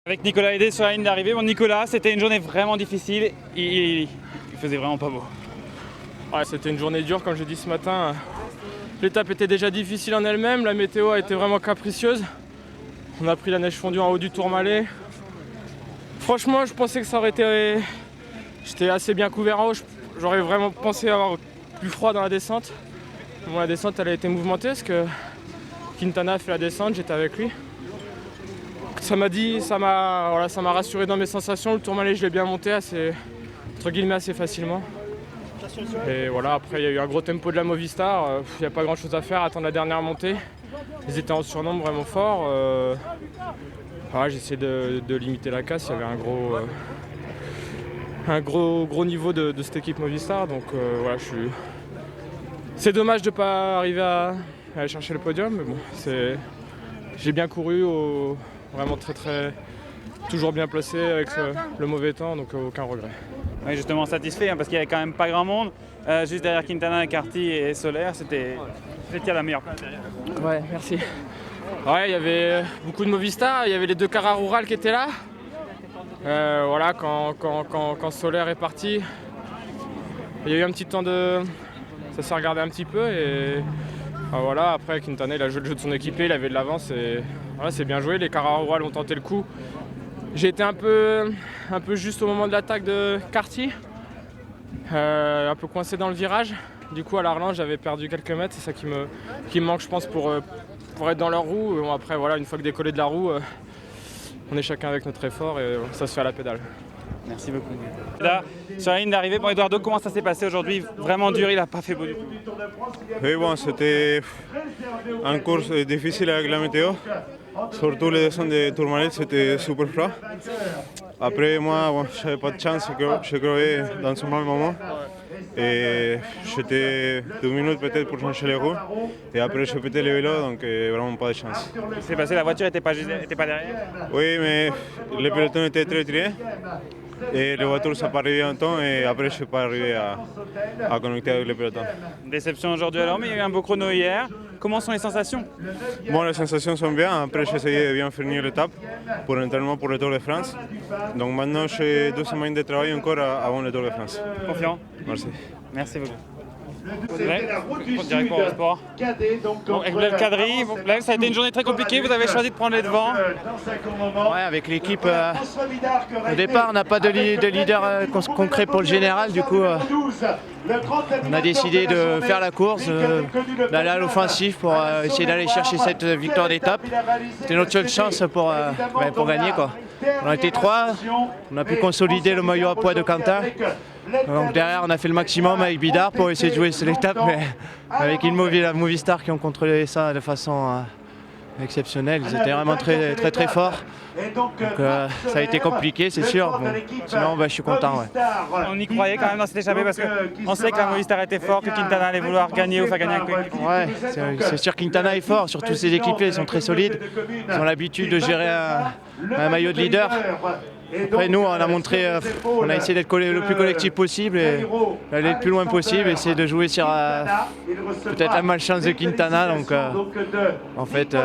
Avec Nicolas Hédé sur la ligne d'arrivée. Bon, Nicolas, c'était une journée vraiment difficile. Il faisait vraiment pas beau. Ouais, c'était une journée dure, comme je l'ai dit ce matin. L'étape était déjà difficile en elle-même, la météo a été vraiment capricieuse. On a pris la neige fondue en haut du Tourmalet. Franchement, je pensais que ça aurait été... J'étais assez bien couvert en haut, j'aurais vraiment pensé avoir plus froid dans la descente. Bon, la descente, elle a été mouvementée parce que Quintana a fait la descente, j'étais avec lui. Ça m'a rassuré dans mes sensations. Le Tourmalet, je l'ai bien monté entre guillemets assez facilement. Et voilà, après il y a eu un gros tempo de la Movistar, il n'y a pas grand chose à faire, attendre la dernière montée. Ils étaient en surnombre vraiment fort. J'ai essayé de limiter la casse, il y avait un gros niveau de cette équipe Movistar. Donc voilà, c'est dommage de ne pas arriver à aller chercher le podium, mais bon, j'ai bien couru, vraiment toujours bien placé avec le mauvais temps, donc aucun regret. Oui, justement satisfait parce qu'il n'y avait quand même pas grand monde. Juste derrière Quintana, Carty et Soler, c'était à la meilleure place derrière. Ouais, merci. Ouais, il y avait beaucoup de Movistar, il y avait les deux Cara Rural qui étaient là. Voilà, quand Soler est parti, il y a eu un petit temps ça s'est regardé un petit peu et voilà, après Quintana il a joué le jeu de son équipier, il avait de l'avance et voilà, c'est bien joué, les Cara Rural ont tenté le coup. J'ai été un peu juste au moment de l'attaque de Carty, un peu coincé dans le virage. Du coup à la relance j'avais perdu quelques mètres, c'est ça qui me manque je pense pour être dans leur roue. Bon, après voilà, une fois que décollé de la roue, on est chacun avec notre effort et ça se fait à la pédale. Merci beaucoup. Là, sur la ligne d'arrivée, bon Eduardo, comment ça s'est passé aujourd'hui? Vraiment dur, il n'a pas fait beau du tout. Oui, bon, c'était une course difficile avec la météo. Surtout les descentes de Tourmalet, c'était super froid. Après, moi, bon, je n'avais pas de chance, je crevais dans ce même moment. Et j'étais 2 minutes peut-être pour changer les roues. Et après, je pétais le vélo, donc vraiment pas de chance. Qu'est-ce qui s'est passé? La voiture n'était pas derrière? Oui, mais le peloton était très tiré. Et la voiture ne s'est pas arrivée en temps et après je ne suis pas arrivé à connecter avec le peloton. Déception aujourd'hui alors, mais il y a eu un beau chrono hier. Comment sont les sensations? Bon, les sensations sont bien. Après, j'ai essayé de bien finir l'étape pour l'entraînement pour le Tour de France. Donc maintenant, j'ai 2 semaines de travail encore avant le Tour de France. Confiant? Merci. Merci beaucoup. Direct pour le sport. Bon, avec Blaise Kadri, ça a été une journée très compliquée, vous avez choisi de prendre les devants. Ouais, avec l'équipe, au départ on n'a pas de leader concret pour le général, du coup on a décidé de faire la course, d'aller à l'offensive pour essayer d'aller chercher cette victoire d'étape. C'était notre seule chance pour gagner, quoi. On a été 3, on a pu consolider le maillot à poids de Quentin. Donc derrière on a fait le maximum avec Bidart pour essayer de jouer sur l'étape, mais avec la Movistar qui ont contrôlé ça de façon exceptionnelle. Ils étaient vraiment très forts. Donc ça a été compliqué, c'est sûr. Bon, sinon je suis content. Ouais. On y croyait quand même dans cette échappée parce qu'on sait que la Movistar était fort, que Quintana allait vouloir gagner ou faire gagner un coéquipier. Ouais, c'est sûr que Quintana est fort, surtout ses équipiers, ils sont très solides. Ils ont l'habitude de gérer un maillot de leader. Après nous, on a essayé d'être le plus collectif possible et d'aller le plus loin possible, essayer de jouer sur peut-être la malchance de Quintana. Donc en fait,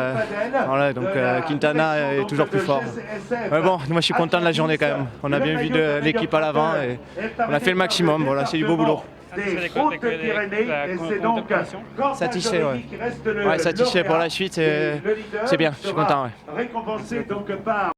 voilà, donc Quintana est toujours plus fort. Mais bon, moi je suis content de la journée quand même. On a bien vu de l'équipe à l'avant et on a fait le maximum. Voilà, c'est du beau boulot. Satisfait, ouais. Ouais, satisfait pour la suite, c'est bien, je suis content. Ouais.